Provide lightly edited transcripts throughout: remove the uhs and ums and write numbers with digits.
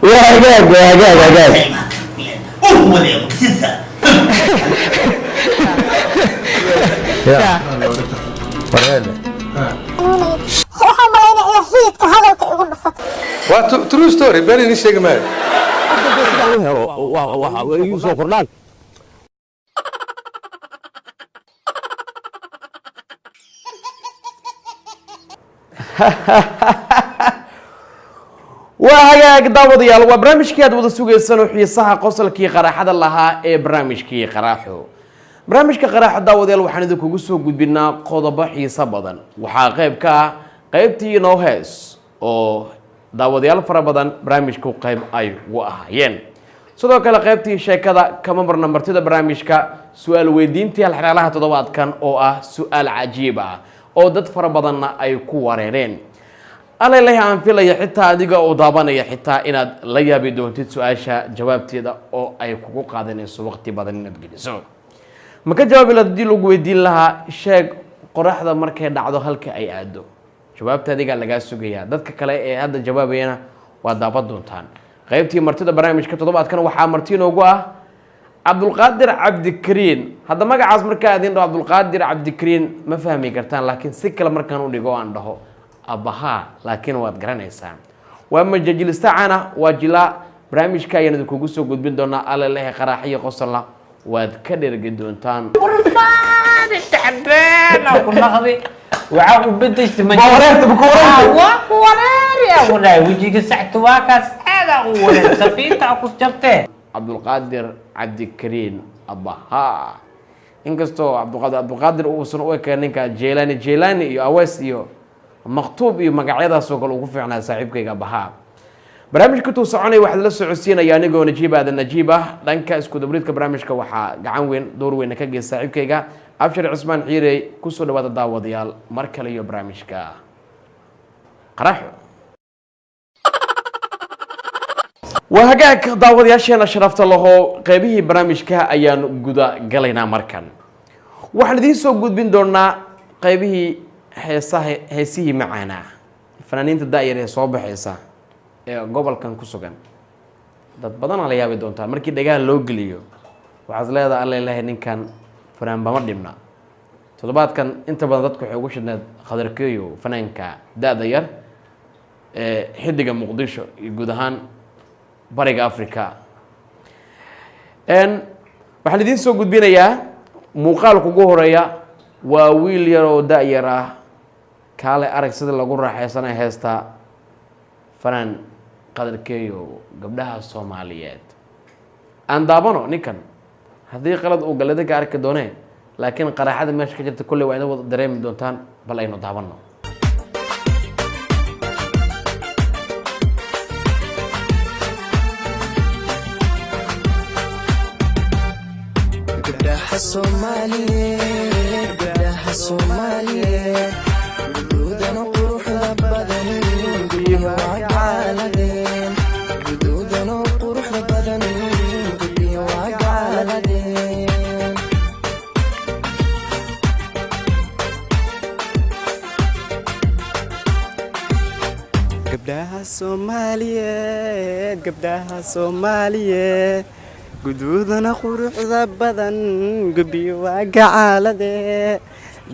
وهجاج هو اللي مكسسة يا ورينا waxaan malaynayaa hiidka hadalka igu dhufata waa true story been idin sheegi maayo igu soo kordhaan waa hagaag daawadayaal waa barnaamijkii aad wada sugaysaan oo xiisaha qosolkii qaraaxada lahaa ee barnaamijkii qaraaxo barnaamijka qaraaxo daawadayaal waxaan idinkugu soo gudbinaa qodobo xiiso badan waxaa qayb ka ah qaybtii noo hees oo daawadayaal fara badan barnaamijku qayb ay ugu ahaayeen sidoo kale qaybtii sheekada kama marna martida barnaamijka su-aal weydiintii halxiraalaha toddobaadkan oo ah su-aal cajiib ah oo dad fara badanna ay ku wareereen alalahi aan filaya xitaa adiga oo daabanaya xitaa inaad la yaabi doontid su-aasha jawaabteeda oo ay kugu qaadanayso waqti badan inaad geliso ma ka jawaabi lahayd haddii lagu weydiin lahaa sheeg qoraxda markay dhacdo halka ay aado jawaabta adigaa lagaa sugayaa dadka kale ee hadda jawaabayana waa daaban doontaan qaybtii martida barnaamijka toddobaadkan waxaa marti inoogu ah cabdulqaadir cabdikariin hadda magacaas markaa idin dhaho cabdulqaadir cabdikariin ma fahmi kartaan laakiin si kale markaan u dhigo aan dhaho abbahaa laakiin waad garanaysaan waa majajilista cana waa jilaa barnaamijka ayaan idinkugu soo gudbin doonaa alalehe qaraaxiyo qosolla waad ka dhergi doontaan waxaa u bedeshta wejiga sacta waa kaas aada u wareer safiinta ku jabtee cabdulqaadir cabdikariin abbahaa inkastoo cabdulqaadir uusan u ekeen ninka jeelani iyo awees iyo maktuub iyo magacyadaasoo kale ugu fiicnaa saaxiibkayga abbahaa barnaamijka tuu soconaya waxaad la socodsiinaya anigoo najiib aadan najiib ah dhanka isku dabriidka barnaamijka waxaa gacan weyn door weyna ka geysta saaxiibkayga abshir cismaan xiirey kusoo dhawaada daawadayaal mar kale iyo barnaamijka qaraxo waa hagaag daawadayaasheena sharafta lahoo qeybihii barnaamijka ayaan guda galaynaa markan waxaan idiin soo gudbin doonaa qeybihii heesihii macaana fanaaniinta daayar ee soo baxaysa ee gobolkan ku sugan dad badanaa la yaabi doontaan markii dhagaha loo geliyo waxaad leedahay alla ilaahay ninkan fanaan bama dhibna toddobaadkan inta badan dadku waxay ugu shidneed khadarkeeyo fanaanka da-da yar ee xidiga muqdisho iyo guud ahaan bariga africa waxaan idiin soo gudbinayaa muuqaalka ugu horeeya waa wiil yar oo da-yar ah kaale arag sida lagu raaxaysanay heestaa fanaan qadarkeeyo gabdhaha soomaaliyeed aan daabano ninkan haddii qalad uu galada ka arki doonee laakiin qaraaxada meesha ka jirta kolley waa ina wada dareemi doontaan bal aynu daabano gabdhaha Soomaaliyeed guduudana quruxda badan gubiyo waa gacaalade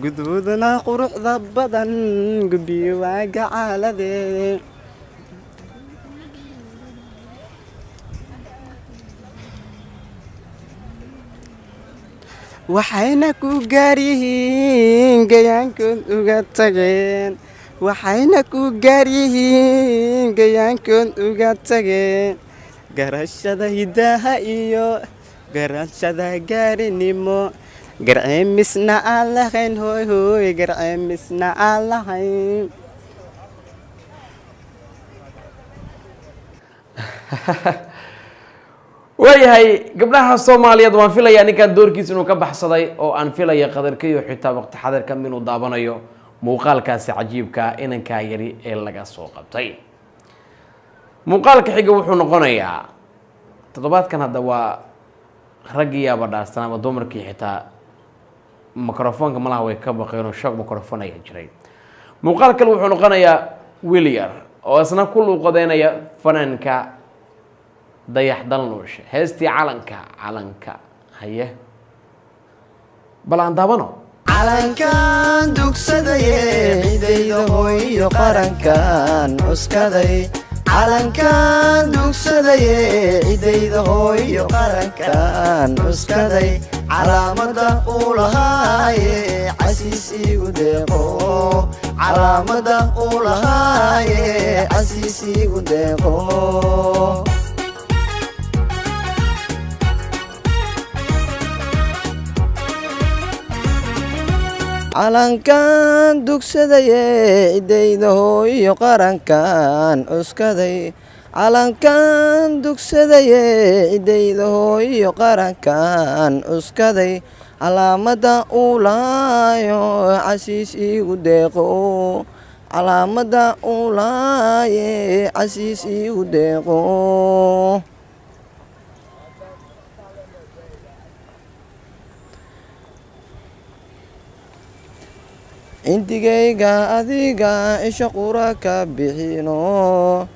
guduudana quruxda badan gubiyo waa gacaalade waxayna ku gaaryihiin gayaankood uga tageen waxayna ku gaaryihiin gayaankood uga tageen garashada hidaha iyo garashada gaarinimo garceemisna aan lahayn hooy hooy garceemisna aan lahayn waayahay gabdhaha Soomaaliyeed waan filayaa ninkan doorkiisa inuu ka baxsaday oo aan filaya qadarkeeyo xitaa waqti xadirka inuu daabanayo muuqaalkaasi cajiibka inanka yari ee laga soo qabtay muuqaalka xiga wuxuu noqonayaa toddobaadkan hadda waa raggii aba dhaarsan ama dumarkii xitaa mikrofoonka malaha way ka baqeen oo shoog mikrofoon ayaa jiray muuqaal kale wuxuu noqonayaa wiil yar oo isna ku luuqadeynaya fanaanka dayax dal nuushe heestii calanka haye bal aan daabano calankan dugsadaye cidayda hooyo qarankan cuskaday calankan dugsadaye cidayda hooyo qarankan cuskaday calaamada uu lahaaye casiis igu deeqo calaamada uu lahaaye casiis igu deeqo calankan dugsadaye cidayda hooyo qarankan cuskaday calankan dugsadaye cidayda hooyo qarankan cuskaday calaamada uu laayo casiis igu deeqo calaamada uu laaye casiis igu deeqo indigayga adiga isha qura ka bixino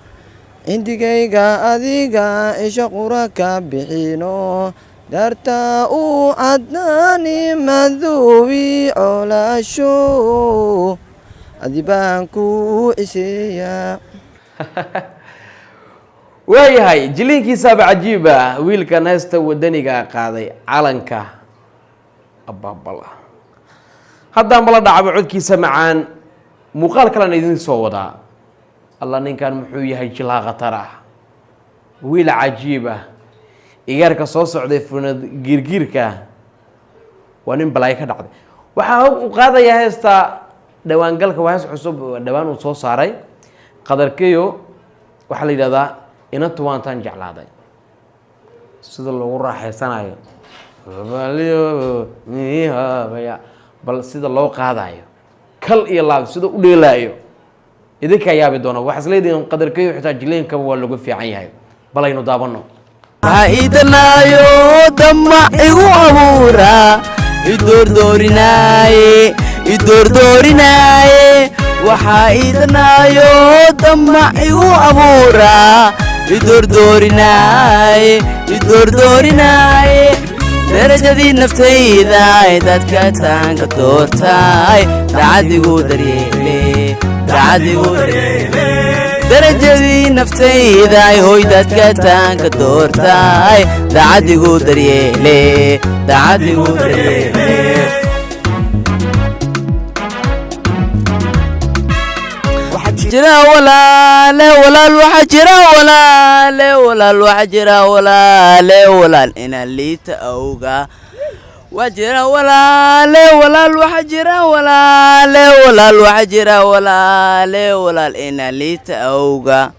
indigayga adiga isha qura ka bixino darta uu cadnaani maduubi colaasho adibaan ku ciseeya waayahay jiliinkiisaaba cajiiba wiilkan heesta wadaniga qaaday calanka ababala haddaan bala dhacba codkiisa macaan muuqaal kalena idin soo wadaa alla ninkan muxuu yahay jilaa khatar ah wiil cajiib ah igaarka soo socday funad giirgiirka waa nin balaayo ka dhacday waxaa uu qaadayaa heesta dhawaangalka waa hees cusub dhawaan uu soo saaray qadarkeyo waxaa la yidhahdaa inantu waantaan jeclaaday sida loogu raaxaysanayo bal sida loo qaadayo kal iyo laab sida u dheelaayo idinkaa yaabi doona waxaa isleedihiin qadarkeyo xitaa jileenkaba waa lagu fiican yahay bal aynu daabano waxaa idanaayo damac igu abuura idoordoorinaaye waxaa idanaayo damac igu abuura idoordoorinaaye darajadii naftayda dadka taanka doortaay daacadigu daryeele darajadii naftayda hoy dadka taanka doortaay daacadigu daryeele jira walaale waxaa jira walaal inaan liita awga waa jira walaale waxaa jira waxaa jira walaal inaan liita awga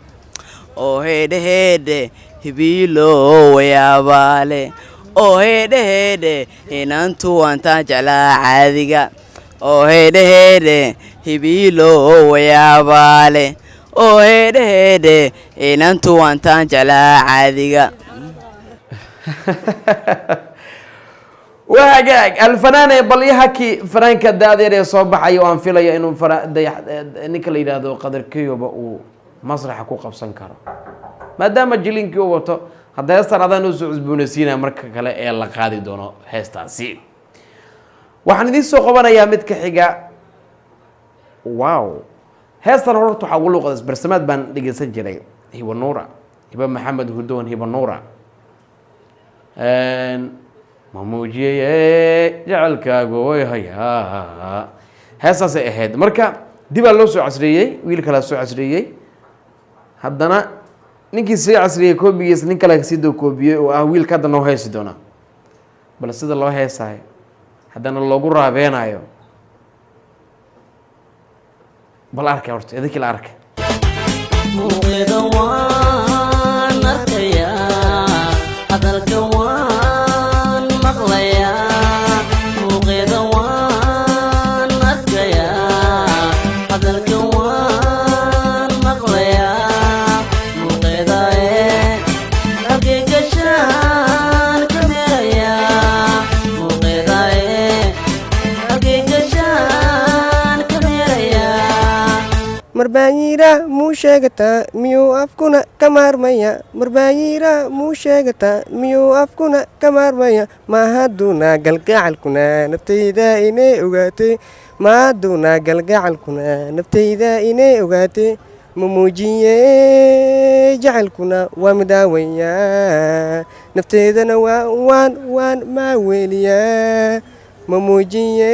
oo heedhe hibiilo wayaabaale oo heedhe inantu waantaa jeclaa caadiga oo heedhe hibiilo wayaabaale oo heedhe inantu waantaan jeclaa caadiga waa hagaag alfanaane balyahaki fanaanka daadeer ee soo baxaya oo aan filaya inuu ninka la yidhaahdo qadarkeyoba uu masraxa ku qabsan karo maadaama jilinkii u wato hadda heestan adaan usoo cusboonaysiinaya marka kale ee la qaadi doono heestaasi waxaan idiin soo qabanayaa mid ka xiga wow heestan horta waxaa ugu luuqada barsamaad baan dhegeysan jiray hiba nuura hiba maxamed hudoon hiba nuura ma muujiyey jecelkaagu way hayaa heestaasay ahayd marka dibaa loo soo casreeyey wiil kalea soo casreeyey haddana ninkii sii casriyey koobigiisa nin kale sii doo koobiyey oo ah wiilka hadda noo heesi doona bal sida loo heesaayo haddana loogu raabeenayo bal arkay horta idinkii la arkay muuqeeda waan arkayaa hadalka waan maqlayaa muuqeeda waan arkayaa hadalka waan maqlayaa muuqeeda halkay gashaan ka meerayaa muuqeeda halkay gashaan ka meerayaa marbaanyira muu sheegataa miyuu afkuna ka maarmaya marbaanyira muu sheegataa miyuu afkuna ka maarmaya maahaduuna galgacalkuna naftayda inay ogaatay maahaduuna galgacalkuna naftayda inay ogaatay ma muujiye jacaylkuna waa midaawayaa nafteydana waan maaweeliyaa ma muujiye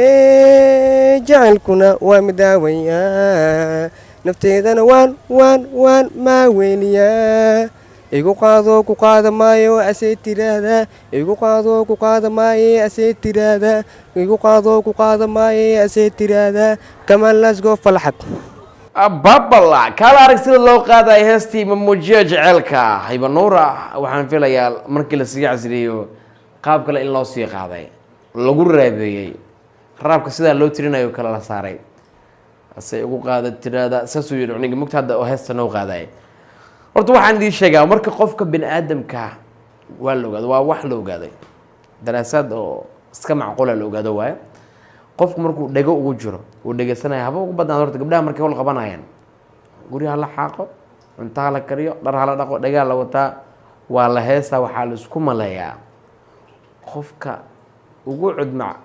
jacaylkuna waa midaawayaa nafteedana waan maaweeliyaa igu qaado ku qaada maayo asee tiraahdaa igu qaado ku qaada maaye asee tiraahdaa igu qaado ku qaada maaye asee tiraahdaa kamaan lasgo falxad babala kaala arag sida loo qaadayo heestii mamuujiya jaceylka haybanuura waxaan filayaa markii la sii casriyeyo qaab kale in loo sii qaaday lagu raabeeyey raabka sidaa loo tirinayo kale la saaray ase ugu qaada tiraada saasuu yidhi cuniga mugta hadda oo heesta noo qaadaya horta waxaan idiin sheegaa marka qofka bini aadamka waa la ogaado waa wax la ogaaday daraasaad oo iska macquula la ogaado waaye qofku markuu dhego ugu jiro uu dhegeysanaya haba ugu badnaan horta gabdhaha markay hol qabanayaan guryaha la xaaqo cuntaha la kariyo dhar hala dhaqo dhegaa la wataa waa la heesaa waxaa la isku maleeyaa qofka ugu cudmac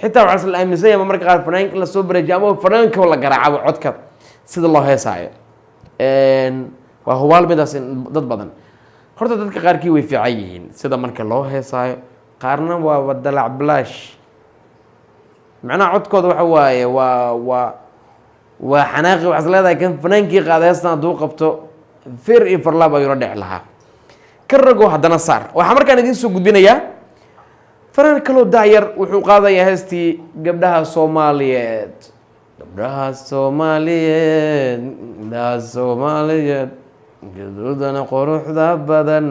xitaa waxaa la aaminsan yahay marka qaar fanaanka in lasoo bareejiyo ama fanaanka la garaacabo codka sida loo heesaayo waa hubaal midaas dad badan horta dadka qaarkii way fiican yihiin sida marka loo heesaayo qaarna waa wadalac blaash macnaha codkooda waxa waaye waa xanaaqi waxaas leedahay kan fanaankii qaada heestan hadduu qabto fir iyo farlaab ayuu la dheci lahaa ka rago haddana saar waxaa markaan idiin soo gudbinayaa fanaan kaloo daayar wuxuu qaadayaa heestii gabdhaha soomaaliyeed gaduudana quruxda badan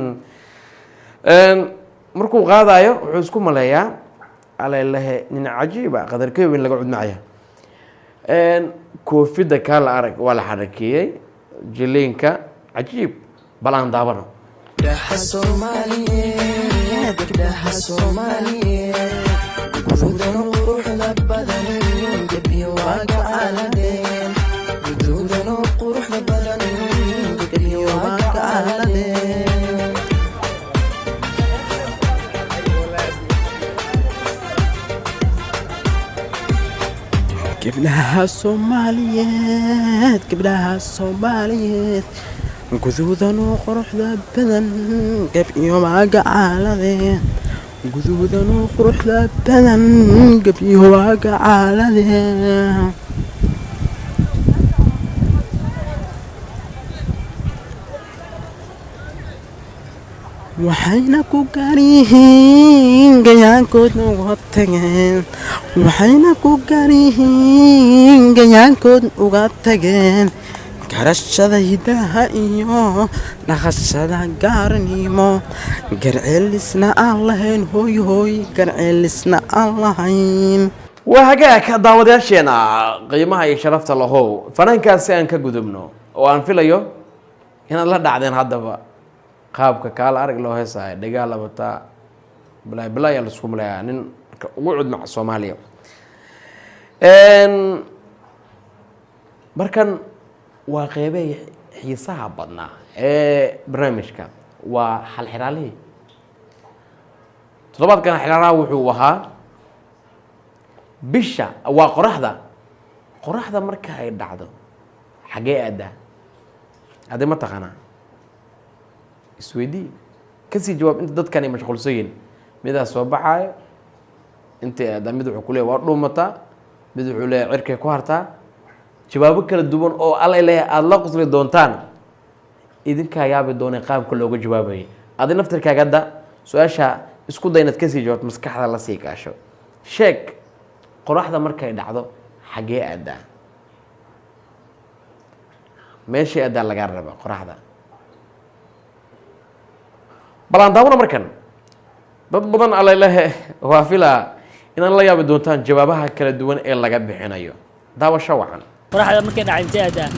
markuu qaadayo wuxuu isku maleeyaa alalehe nin cajiiba qadarkeyo in laga cudmacaya koofida kaa la arag waa la xarakeeyey jiliinka cajiib bal aan daabano gabdhaha Soomaaliyeed guduudan oo quruxda badan gab iyo waaga caaladeen guduudan oo quruxda badan gab iyo waaga caaladeen waxayna ku gaarihiin gayaankoodna uga tageen waxayna ku gaarihiin gayaankood uga tageen garashada hidaha iyo dhaqashada gaarnimo garceelisna aan lahayn hooy garceelisna aan lahayn waa hagaag daawadayaasheena qiimaha iyo sharafta lahow fanaankaasi aan ka gudubno oo aan filayo inaad la dhacdeen haddaba qaabka kaala arag loo heesaayo dhegaa la wataa bilaa ayaa laisku maleeyaa nin ugu cudmac Soomaaliya markan waa qeybay xiisaha badnaa ee barnaamijka waa hal xiraalihii toddobaadkan xiraalaha wuxuu ahaa bisha waa qoraxda marka ay dhacdo xagee aadaa adee ma taqaanaa isweydii kasii jawaab inta dadkan ay mashquulsan yihiin midaa soo baxaayo intay aadaa mid wuxuu ku leeyahay waa dhuumataa mid wuxuu leeyahay cirkay ku hartaa jawaabo kala duwan oo alla leeyahay aada la qosli doontaan idinkaa yaabi doonay qaabka looga jawaabayay adi naftirkaaga hadda su-aasha isku day inaad kasii jawaabto maskaxda la sii gaasho sheeg qoraxda markay dhacdo xagee aadaa meeshay aadaa lagaa raba qoraxda balaan daawona markan dad badan allalehe waa filaa inaad la yaabi doontaan jawaabaha kala duwan ee laga bixinayo daawasho wacan qoraxda markay dhacdo intee aadaa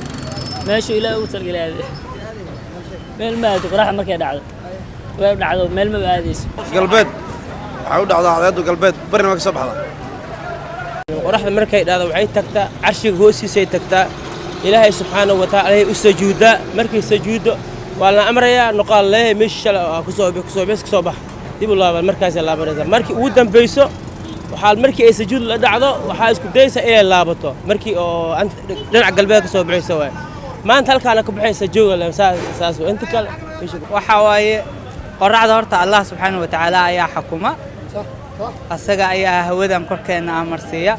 meeshu ilaahay ugu talgalaaday meel ma aado qoraxda markay dhacdo way dhacdo meel ma aadayso galbeed waxa u dhacdaa cadeedu galbeed barina ka soo baxda qoraxda markay dhacdo waxay tagtaa carshiga hoostiisay tagtaa ilaahay subxaanahu wa tacaala ay u sujuudaa markay sujuuddo waa la amrayaa noqaal leeyahay meesha shalay kusoo bax dib u laaban markaasay laabanaysaa markii ugu dambayso markii ay sujuud la dhacdo waxaa isku daysa inay laabato markii oo dhinaca galbeed ka soo baxaysa waay maanta halkaana ka baxaysa jooga saas inta kale waxaa waaye qoraxda horta allah subxaanahu wa tacaala ayaa xukuma asaga ayaa hawadan korkeena amarsiiya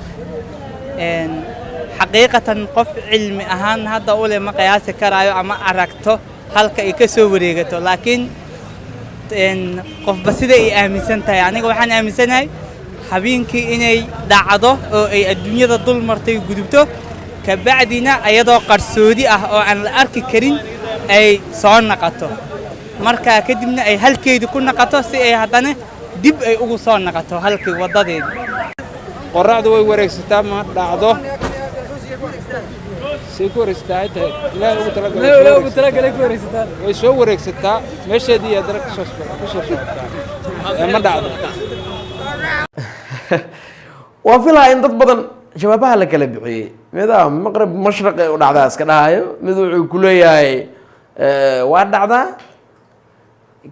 xaqiiqatan qof cilmi ahaan hadda ule ma qiyaasi karaayo ama aragto halka ay ka soo wareegato laakiin qofba sida ay aaminsan tahay aniga waxaan aaminsanahay habeenkii inay dhacdo oo ay adduunyada dul martay gudubto kabacdina ayadoo qarsoodi ah oo aan la arki karin ay soo naqato markaa kadibna ay halkeedii ku naqato si ay haddana dib ay ugu soo naqato halkii waddadeedii qoraxdu way wareegsataa ma dhacdo say ku wareegsataa ay tahay ilaahay ugu talagalay ku wareegsataa way soo wareegsataa meesheedii haddana ku soo socotaa ma dhacdo waa filaa in dad badan jawaabaha la kala bixiyey midaa maqrib mashriq ee u dhacdaa iska dhahayo mid wuxuu ku leeyahay waa dhacdaa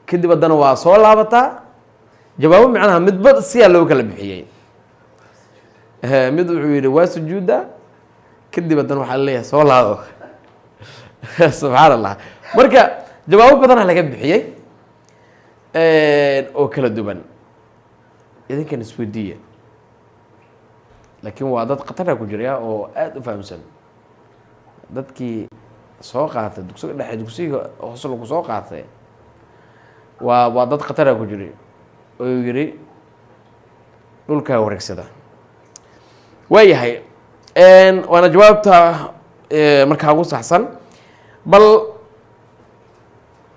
kadib haddana waa soo laabataa jawaabo macnaha midba siyaa loo kala bixiyey mid wuxuu yidhi waa sujuudda kadib haddana waxaa leeyahay soo laabo subxaan allah marka jawaabo badana laga bixiyey oo kala duwan idinkan isweydiiya laakiin waa dad khatara ku jiraya oo aada u fahamsan dadkii soo qaatay dugsiga dhexe dugsiga hoose lagu soo qaatay waa dad khatara ku jiray oo yidhi dhulkaa wareegsada waayahay waana jawaabta markaa ugu saxsan bal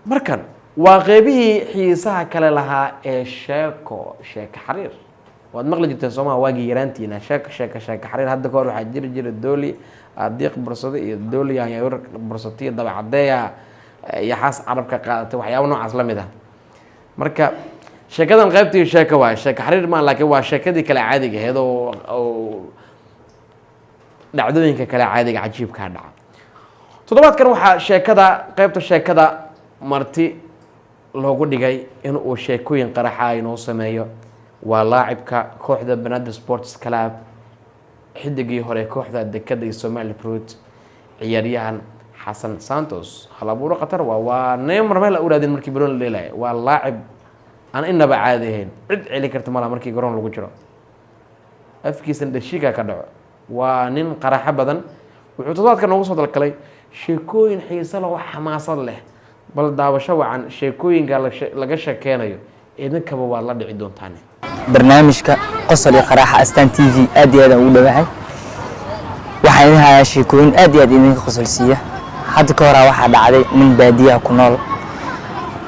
markan waa qeybihii xiisaha kale lahaa ee sheeko xariir waad maqli jirteen soomaha waagii yaraantiina sheeko xariir hadda kahor waxaa jiri jira dooli diiq bursado iyo dooli yaanyawir bursato iyo dabacadeeya iyo xaas carabka qaadatay waxyaaba noocaas la mid ah marka sheekadan qaybtii sheeko waay sheeko xariir maa laakiin waa sheekadii kale caadiga aheyd oo dhacdooyinka kale caadiga cajiibkaa dhaca toddobaadkan waxaa qaybta sheekada marti loogu dhigay in uu sheekooyin qaraxa inoo sameeyo waa laacibka kooxda Banaadir Sports Club xidigii hore kooxda dekada iyo Somali Fruit ciyaaryahan Xasan Santos halabuuro qatar waa Neymar meel u raadin markii garoon la leelay waa laacib aan inaba caadi ahayn cid celi karta malaha markii garoon lagu jiro afkiisan dhashiga ka dhaco waa nin qaraxa badan wuxuu toddobaadkan noogu soo dalkalay sheekooyin xiiso leh oo xamaasad leh bal daawasho wacan sheekooyinka laga sheekeynayo idinkaba waa la dhici doontaan barnaamijka qosol iyo qaraaxa astaan TV aad iyo aad ugu dhawahay waxaan idin hayaa sheekooyin aad iyo aad idinka qosolsiiya hadda ka hor waxaa dhacday nin baadiyaha ku nool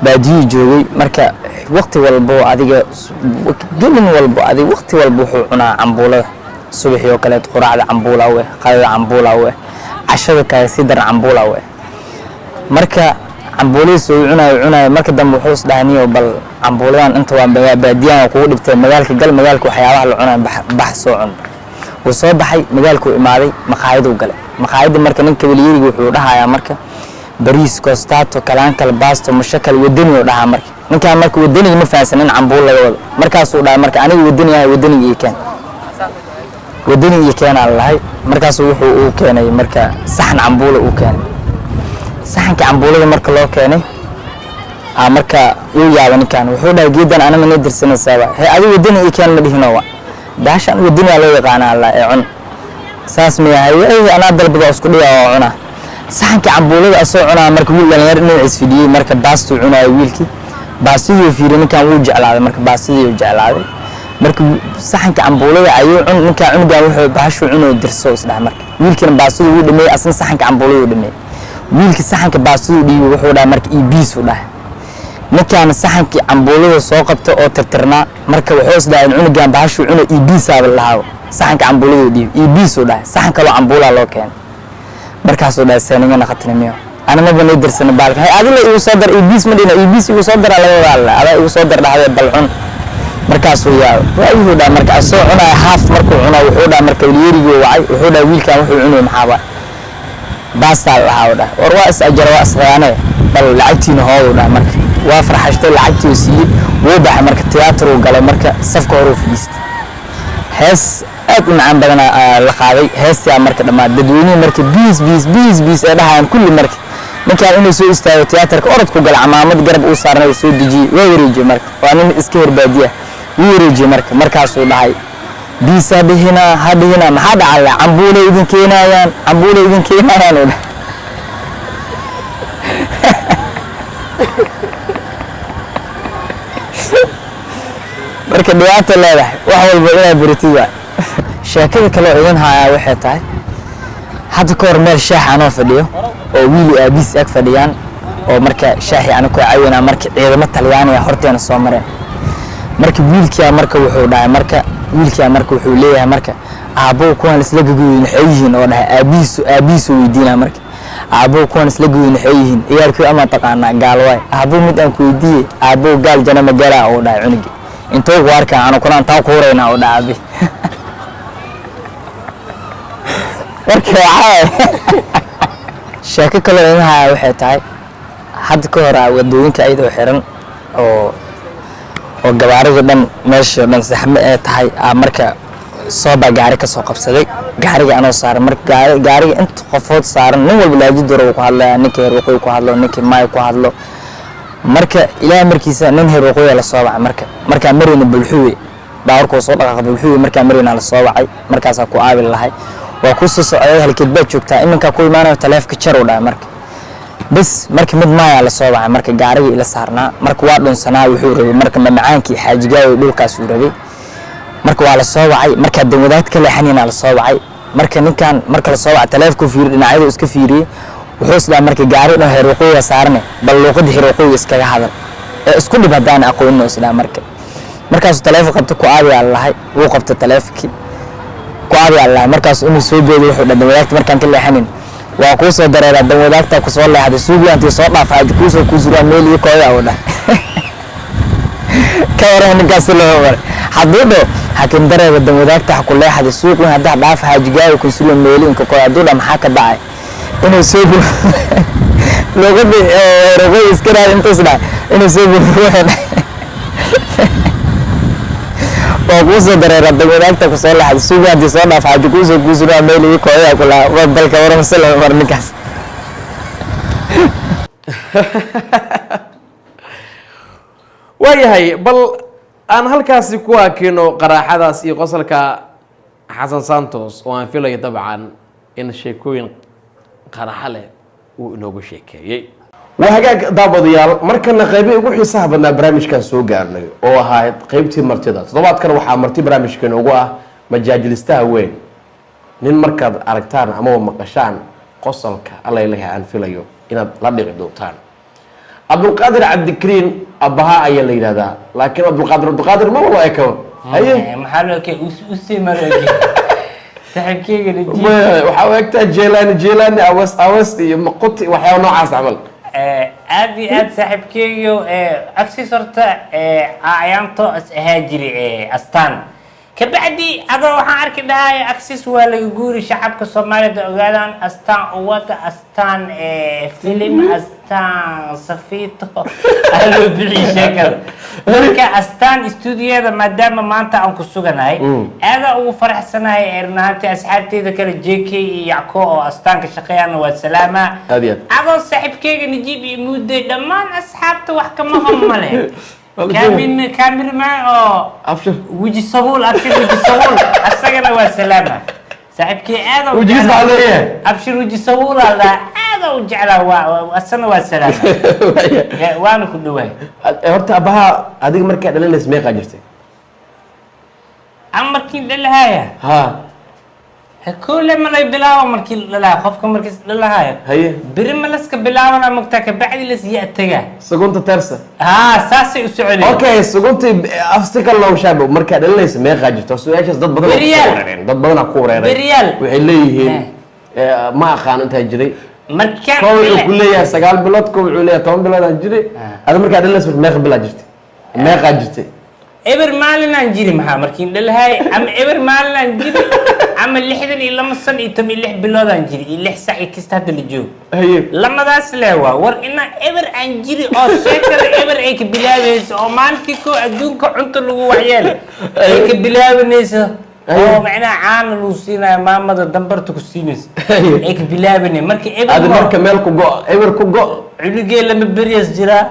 baadiyi joogay marka waqti walba adiga gelin walba adiga waqti walba wuxuu cunaa cambuulada subaxii oo kale quraacda cambuula weey qadada cambuula weey cashada kale si dar cambuula weey marka cambuulihiisa uu cunayo marka dambe wuxuu isdhaaniyo bal cambuuladan inta waa baadiyaha kugu dhibtay magaalka gal magaalka waxyaabaha la cunayo bax soo cun wuu soo baxay magaalku imaaday maqaayaduu galay maqaayada marka ninka waliyiriga wuxuu dhahayaa marka bariis kostato kalaanka baasto mushakal wadani uu dhahaa marka ninka marka wadaniga ma fahansanin cambuul laga wado markaas uu dhahay marka aniga wadaniga ii keen allahay markaas wuxuu uu keenay marka saxan cambuula uu keenay saxanka cambuulada marka loo keenay marka uu yaabay ninkan wuxuu dhahay geedan anama ne dirsanaysaa hay adiga wadani ii keen ma dhihino wa daashan wadani loo yaqaan allah ee cun saas ma yahay ana dalbada isku dhigaa oo cuna saxanka cambuulada asoo cunaa marka wiil yar inuu isfidiyay marka baasto cunaay wiilkii baastidii fiirin ninkan uu jeclaaday marka baastidii uu jeclaaday marka saxanka cambuulada ayuu cun ninka cunugan wuxuu bahashu cunoo dirso isdhax marka wiilkina baastidii uu dhameeyay asna saxanka cambuulada uu dhameeyay wiilkii saxanka baastidii dhiibay wuxuu dhahay marka iibis uu dhahay ninkan saxanki cambuulada soo qabto oo tirtirnaa marka wuxuu isdhahay cunugan bahashu cunoo iibis aad lahaa saxanka cambuulada uu dhiibay iibis uu dhahay saxan kale cambuula loo keenay markaas uu dhahay saaniga khatrimiyo ana ma banay dirsan baalka hay adila igu soo dar iibis ma dhina iibis igu soo dar laga wada ada igu soo dar dhaxday bal cun markaasuu yaabay waayuu dhahay marka asoo cunaya haaf markuu cunaa wuxuu dhahay marka wilyarigii wacay wuxuu dhahay wiilkan wuxuu cunay maxaaba baastaa lahaa u dhahay war waa is ajara waa is khiyaanay bal lacagtiina hoodu dhahay marka waa farxashtay lacagtii siiyey wuu baxay marka tiyaatar uu galay marka safka hore u fadhiistay hees aad u macaan badan la qaaday heestii marka dhammaad dadweynihii marka biis ee dhahayaan kulli marka ninkaan inuu soo istaago tiyaatarka orod ku gala camaamad garab uu saarnay uu soo dejiyey waa wareejiyey marka waa nin iska herbaadiya wuu wareejiyey marka markaasuu dhahay biis ha dhihina maxaa dhacaya cambuulay idin keenayaan u dhahay marka dhibaata leedahay wax walba inaa baratid waa sheekada kale oo idin hayaa waxay tahay hadda ka hor meel shaax anoo fadhiyo oo wiili aabiis ag fadhiyaan oo marka shaaxii ana ku caawinaa marka ciidamo talyaaniga horteena soo mareen marka wiilkiyaa marka wuxuu dhahay marka wuxuu leeyahay marka aabbow kuwan isla gagoyin waxay yihiin oo dhahay aabiisu weydiinaa marka aabbow kuwan isla gagoyin waxay yihiin ciyaarkii ama taqaanaa gaal waay aabbow mid aan ku weydiiyey aabbow gaal jana magalaa oo dhahay cunigi intuu ku arkaa ana kunaan taa ku huraynaa oo dhahay abi marka sheeko kaloo idin hayaa waxay tahay hadda ka hor wadooyinka ayadoo xiran oo gabaarida dhan meesha dhan saxme ee tahay marka sooba gaari ka soo qabsaday gaariga anoo saaran marka gaariga inta qofood saaran nin walba laajidoro uu ku hadlaya ninka heer waqooyi ku hadlo ninka maay ku hadlo marka ilaahay markiisa nin heer waqooyi la soo wacay marka marina bulxuwe baawarku soo dhaqaaqay bulxuwe marka marina la soo wacay markaas ku aabil lahay waa ku soo socday halkeed baad joogtaa iminka ku imaanayo taleefka jar u dhahay marka bas marka mid maaya la soo wacay marka gaariga ila saarnaa marka waa dhunsanaa wuxuu rabay marka mamacaankii xaajigaayo dhulkaas uu rabay marka waa la soo wacay marka dawadaad ka leexanina la soo wacay marka ninkan marka la soo wacay taleefku fiir dhinacyada iska fiiriyay wuxuu isla marka gaari dhan heer waqooyi saarne bal luuqada heer waqooyi iskaga hadal ee isku dhib hadaan aqoonino isla markaas taleefka qabta ku aabiyaa lahay wuu qabta taleefkii ku aabiyaa lahay markaas inuu soo jeedo wuxuu dhammaadagta markaan ka leexanin waa ku soo dareeraa dawadaagta ku soo leexday suuqyanta soo dhaafay ku soo kuusura meel iyo kooda oo dhan ka waran ninkaas loo war hadduu hakin dareeba dawadaagta ku leexday suuqan hadda dhaaf haajigaayo ku soo meelinka kooda hadduu maxaa ka dhacay inuu soo luuqada rogay iska raad intaas dhac inuu soo buuxo oo ku soo dareeraa dawadaagta ku soo leexday suuqyanta soo dhaafay ku soo kuusura meel iyo kooda kula dalka waran salaam war ninkaas waayahay bal aan halkaasi ku akino qaraaxadaas iyo qosolka xasan santos oo aan filayo dabcan in sheekooyin qaraxa leh uu inoogu sheekeeyey waa hagaag daawadayaal markana qaybay ugu xiisaha badnaa barnaamijkan soo gaarnay oo ahayd qaybtii martida toddobaadkan waxaa marti barnaamijka inoogu ah majaajilistaha weyn nin markaad aragtaan amaba maqashaan qosolka allailaha aan filayo inaad la dhici doontaan cabdulqaadir cabdikariin abbaha ayaa la yidhahdaa laakiin cabdulqaadir ma walo eko haye maxaa loo kee usii marooji saaxiibkeyga najiib waxaa u egtaa jeelani awest iyo maquti waxyaaba noocaas camal aad iyo aad saaxiibkeyga agsiis horta ayaanto is ahaa jiri astaan kabacdi adoo waxaan arki dhahay agsiis waa laga guuri shacabka soomaalida ogaadaan astaan uwada astaan filim astaan safiito aloo bixi sheekada marka astaan stuudiyada maadaama maanta aan ku suganahay aadaa ugu faraxsanahay ernaanti asxaabteyda kale JK iyo Yacko oo astaanka shaqeeyana waa salaama adoo saaxiibkeyga najiib iyo muuday dhammaan asxaabta wax kama hamale كاميرمان أو أبشر وجه صبول أسرعنا والسلامة صاحبك هذا وجه صبول أبشر وجه صبول هذا وجعله والسنة والسلامة وأنا كل واحد هرت أبها هذيك مركز لنا اسمه قاجرتي أما كين للهاية ها كل ما لا يبلاو مركز لا خوفك مركز للهاية هي بريم لسك بلاو أنا مكتك بعد لس يأتجا سكونت ترسة ساسي وسعودي أوكي سكونت أفتكر لو شاب مركز لنا اسمه قاجرتي سو إيش ضد بدنا ضد بدنا كورة بريال وحليه ما خان أنت هجري مركز كلية سجال بلاد كوي عليا توم بلاد هجري هذا مركز لنا اسمه ما بلاد جرتي ما قاجرتي eber maalin aan jiri maxaa markiin dhalahay ama eber maalin aan jiri ama 62 san iyo 16 bilood aan jiri iyo 6 sac kasta hadda la joogo lamadaas leewa war ina eber aan jiri oo sheekada eber ay ka bilaabayso oo maalintii ko adduunka cunto lagu waxyeelay ay ka bilaabanayso oo macnaa caana lagu siinayo maamada dambarta ku siinayso ay ka bilaabanay marka marka meel ku go eber ku go cunugee lama beriyas jiraa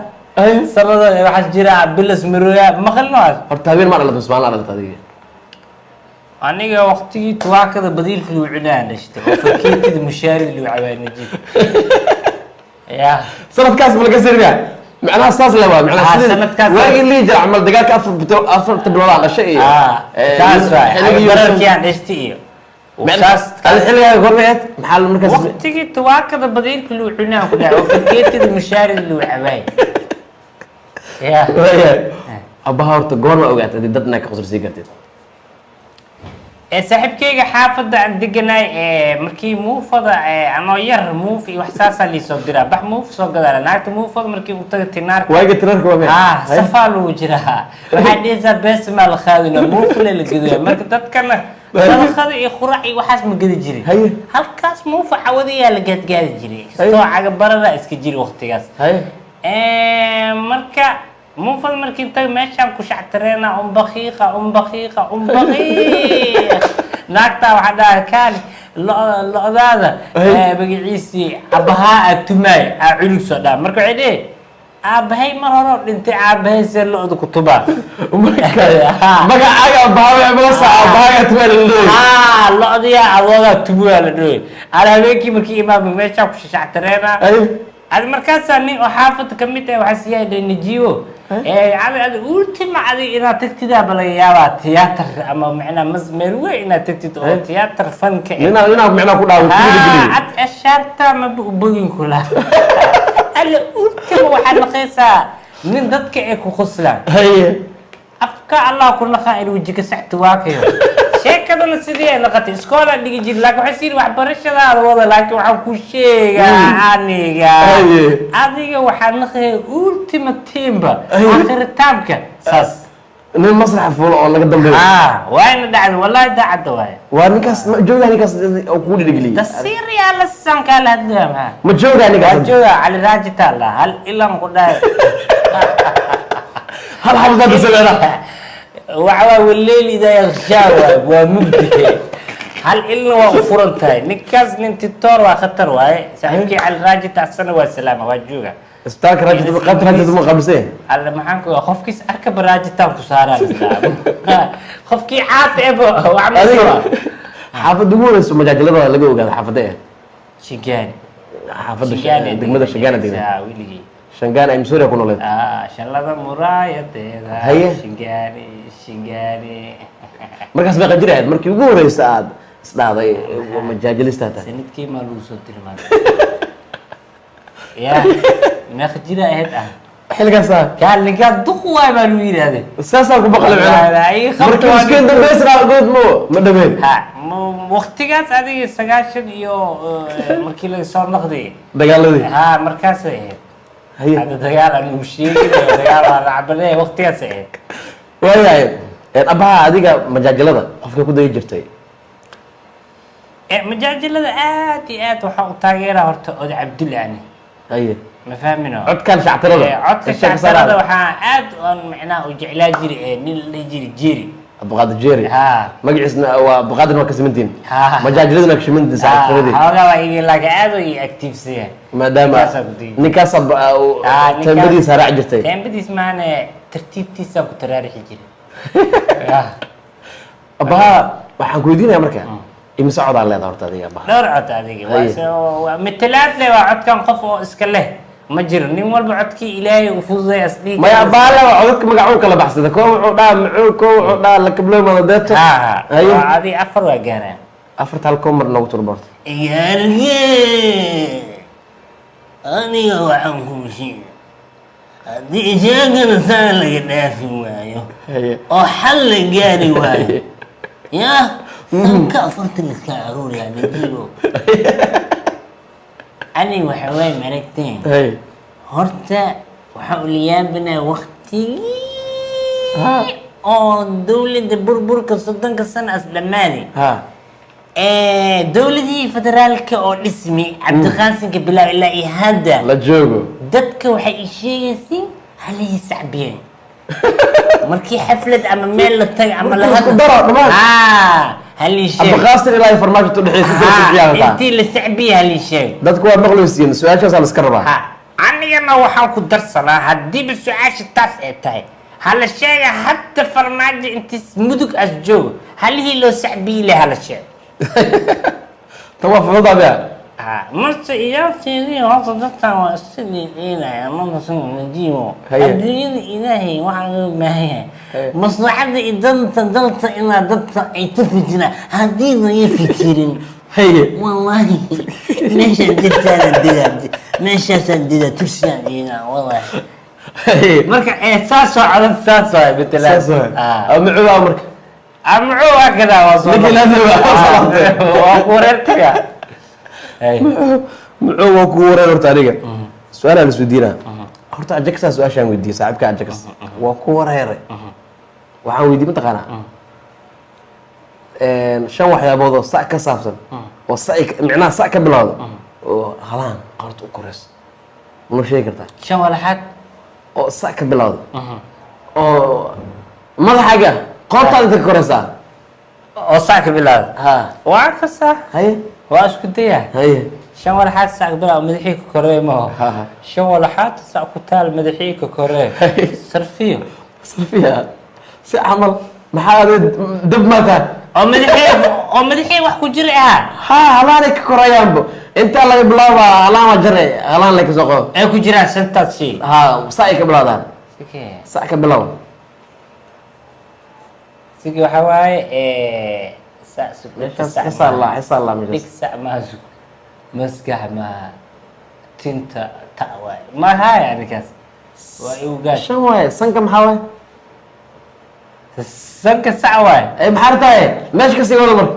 sanada waxaa jira bilas marooya maqalnaas horta habeen ma dhalata Soomaali dhalata adiga aniga waqtigii tuwaakada badiilka lagu cunaan dhashtay oo fakiirkada mushaari lagu cawaanajin ya sanadkaas ma laga sirriya macnaha saas la waa macnaha sanadkaas waagi lii jira amal dagaalka afar bilood aan dhashay iyo saas waa bararkii aan dhashtay iyo saas xilliga goormeed maxaa markaas waqtigii tuwaakada badiilka lagu cunaan ku dhaco fakiirkada mushaari lagu cawaay ya abaha horta goorma ogaatay dadna ka qosol sii gartay saaxiibkayga xaafadda aan deganaay markii muufada anoo yar muuf iyo wax saasa lii soo diraa bax muuf soo gadaala naagta muufada markii uu taga tinaarka waaga tinaarka waa meel safaa lagu jiraa waxaa dhehaysaa bees maa la qaadina muuf le la gadaya marka dadkana dalaqada iyo qurac iyo waxaas ma gadi jirin halkaas muufa cawadayaa la gaadgaadi jiray istoo caga barada iska jiri waqtigaas marka muufada markii taga meeshaan ku shactareena umbaqiiqa naagtaa waxaa dhahay kaani lo-daada magaciisii aabbahaa aad tumaay aa cunug soo dhaa marka waxay dhihi aabbahay mar hore dhintay aabbahay see lo-da ku tubaa magacaaga aabbahaa malasa aabbahaa tumaa la dhooy lo-dayaa adoogaa tubuyaa la dhooy ala habeenkii markii imaama meeshaan ku shactareena ad markaasaa nin oo xaafadda ka mid ah waxaa siyaa dhay najiibo ad ultima adig inaad tagtidaa ba laga yaabaa tiyaatar ama macnaa meel weyn inaad tagtid oo tiyaatar fanka inaad macnaa ku dhaawo ad ashaarta maba u bogin kula alla ultima waxaad naqaysaa nin dadka ay ku khuslaan afka allah ku naqaa in wejiga saxta waakayo sheekadana sidii ay naqatay iskoola dhigi jir laakiin waxay sii waxbarashadaada wada laakiin waxaan ku sheegaa aniga adiga waxaa naqaya ultima timba akhiritaanka saas nin masrax fuul oo laga dambeeyo waayna dhacday wallahi daacadda waay waa ninkaas ma joogaa ninkaas oo ku dhigli tasiir yaa la sanka la hadlaa ma joogaa ninkaas ma joogaa cali raajita la hal ilan ku dhaay hal xabada sameera waxaa waleel idaa yakshaa waa mugdi hal ilna waa u furan tahay ninkaas nin titoor waa khatar waaye saaxiibkii cali raajita asana waa salaama waa jooga isbitaalka raajita qaybta raajita ma qabsay alla maxaan ku qofkiis arkaba raajitaan ku saaraan qofkii caata ebo adiga xaafadda ugu horeyso majaajiladooda laga ogaado xaafadda shigaani xaafadda degmada shigaana degmada wiligii shangaan ay masuuriya ku noleed shalada muraayadeeda shigaani markaas bay qajirahayd markii ugu horeysa aad isdhahday majaajilista tahay sanadkii maa lagu soo tilmaamay ya meeqa jira ahayd xilligaasa ninkaa duq waay baa lagu yidhahdee saasaa ku baqlay markii iskeen dambeysna good ma dhameen waqtigaas adiga 90 iyo markii laga soo noqday dagaaladii markaasay ahayd هذا دجال أنا وشيء دجال أنا عبليه وقت ياسه waayahay abaha adiga majaajilada qofka ku day jirtay majaajilada aad iyo aad waxa uu taageeraa horta od cabdil yani aye ma fahmino codkan shactirada codka shactirada waxaa aad aan macnaa u jeclaa jiri nin la jiri jiri abqaad jeeri magaciisna waa abqaadna waa ka simantiin majaajiladuna ka simantiin shactiradii hawga waa iga laga aad ay active siya maadaama ninkaas tambadiisa raac jirtay tambadiis maana tartiibtiisa ku taraarixi jiray abaha waxaan ku weydiinayaa marka imisa cod aan leedahay horta adiga abaha dhowr cod adiga waa matalaad leh waa codkan qof oo iska leh ma jiro nin walba codkii ilaahay u fududay asdhiig maya abaha le waa codadka magacuu kala baxsada koo wuxuu dhaha macuu koo wuxuu dhaha lakabloy madadeeto adi afar waa gaaraan afarta hal koo mar noogu turboorta aniga waxaan kuu sheega haddii ijaagana saa laga dhaafi waayo oo xal la gaari waayo yaa sanka afartan iska aruuriyaa najiibo aniga waxa waay maragteen horta waxaa u layaabinaa waktigii oo dowladda burburka 30 sano as dhammaadi ha dowladii federaalka oo dhismi cabdiqaasinka bilaa ilaa iyo hadda la joogo dadka waxay ii sheegaysiin halii sacbiyeen markii xaflad ama meel la tag ama la isku daro dhamaan halii sheeg abqaasir ilaa farmaajo u dhaxaysa intii la sacbiya halii sheeg dadku waa maqlaysiin su'aashaas la iska rabaa anigana waxaan ku darsanaa haddii su-aasha taas ay tahay hala sheega hadda farmaajo intiis mudug as joogo halihii loo sacbiyi leh hala sheeg توافق بها marta iyaabteedii horta dadkan waa iska dhiidhiinaya mamasan najiimo adduunyada ilaahay waxaa loo baahan yahay maslaxadda iyo danta dalta inaa dadka ay ta fijinaan haddii laga fikirin wallaahi meeshaan jirtaana didaa meeshaasaan didaa tursiyaan dhiinaa wallaahi marka saasoo codan saas waay betelaan muxuu marka muxuu waa kadaa waa soo waa ku wareertaya muxuu waa ku wareer horta aniga su-aalaan isweydiinaa horta ajaxaa su-aashaan weydiiyey saaxiibka ajax waa ku wareeray waxaan weydiiyey mataqaanaa 5 waxyaabood oo sac ka saabsan oo micnaha sac ka bilowda oo halaan qorta u korayso ma sheegi kartaa 5 walaxaad oo sac ka bilowda oo madaxaaga qoortaada inta ka koraysaa oo sac ka bilowda ha waa kasa haye waa isku daya haye 5 walaxaad sac ka bilowda madaxii ka koreey ma ho 5 walaxaad sac ku taal madaxii ka koreey sarfiyo si camal maxaa dab maata oo madaxii wax ku jira ha halaanay ka korayaanbo inta laga bilaaba halaan jare halaan la ka soo qodo ay ku jiraan santaad shay ha sac ka bilowdaan sac ka bilow sigi waxa waaye sac xisalla dik sac maasuk maskax ma tinta tawaay ma haay arikaas waa igu gaar shan waaye sanka maxaa waaye sanka sac waaye ay maxaa tahay meesha ka sii wada marka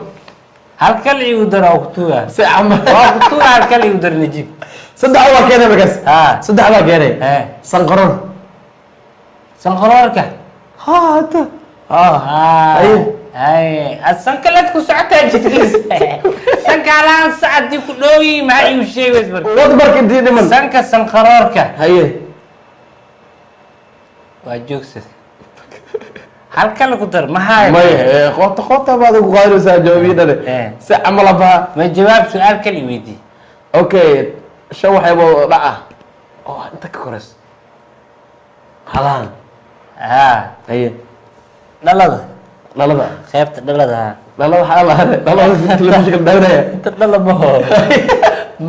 halkal igu daro oo kutuga si camal waa kutuga halkal igu daro najib saddex waa keenay markaas saddex baa keenay sanqaroor sanqaroorka ha hata ay asankalad ku socota jidkiis sankalaan saacadii ku dhooyi maxaa igu sheegays wad marka intii dhiman sanka sanqaroorka haye waa joogsad halka lagu dar maxaa may qoota baad ku qaadaysaa jawaabiyada si camal baa ma jawaab su'aal kali weydii okay shan waxayba dhaca oo inta ka koreys halaan haye dhalada qaybta dhalada waxaa la dhalada telefishinka daawanaya inta dhala maho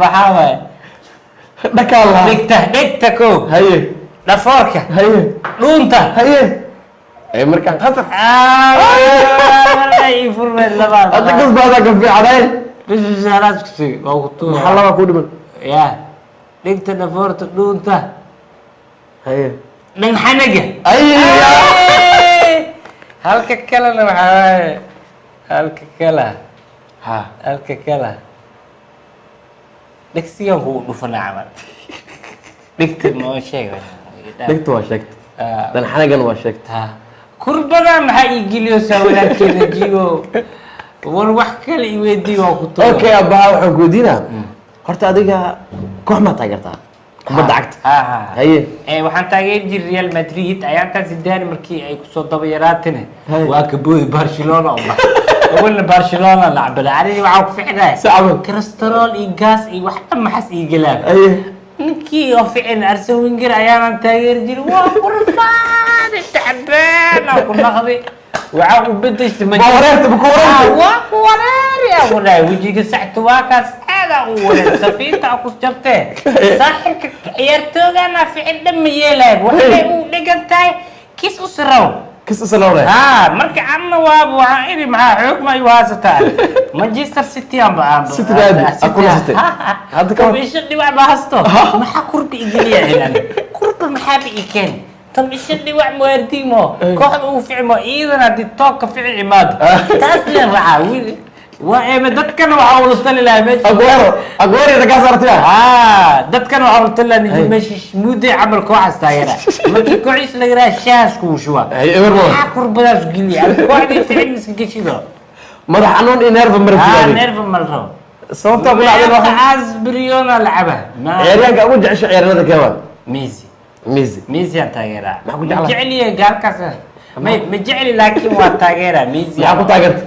maxaa waay dhakaa la dhigta ko haye dhafoorka haye dhuunta haye ay markaan qatar ay furmay labada hadda kasbaada ka fiicnay bisu saaraad ku sii waa ku tuur maxaa laba ku dhiman ya dhigta dhafoorta dhuunta haye dhagxanaga halka kalena waxaa waaye halka kala dhegsigan kugu dhufana camal dhigta noo sheeg dhigta waa sheegta dhagxanagan waa sheegta kurbada maxaa ii geliyoosaa walaalkeeda jigo war wax kale i weydii waa ku tuur okay abaa waxaan ku weydiinaa horta adiga koox ma taageertaa kubadda cagta haye waxaan taageeri jiray Real Madrid ayaantaas Zidane markii ay ku soo daba yaraatane waa ka boodi Barcelona awalna Barcelona lacbada aniga waxa ku ficnaa sacab cholesterol iyo gas iyo wax dhan maxas ii galaan ninkii oo ficin Arsene Wenger ayaan taageeri jiray waa qurfaan تعبان أو نخذي وعاو بدش بوريت واكو وراري أقول لا ويجيك ساعة واكاس هذا هو سفينة أكو جبته صاحبك يرتوغ أنا في عندما يلعب وحنا ودقنتاي كيس أسرو كيس أسرو مركع عنا وابو عائلي مع حكم يوازتان مانشستر سيتي أم سيتي نادي أكو سيتي هذا كم يشدي وعب هستو ما حكرب إيجاليا هنا كرب محابي إيكان طب يشدي وعب مورديمو كوحد وفعمو إذا هدي توك في عماد تاسلين رعاوي waa dadkan waxa uu tali lahaa meesha agoor ida ka saartay dadkan waxa uu tali lahaa meesha muddo camal kooxaas taageera markii kooxis laga raa shaas ku shuwa waxa kurbadaas gili kooxdii ficil iska gashido madax xanuun in nerve marfiyay nerve malro sababta ku dhacday waxa asbriona lacaba ciyaaryaanka ugu jeceshay ciyaarada keewan Messi aan taageera ma jeceliye gaalkaas ما جعلي لكن وتاجرة ميزي يا أبو تاجرت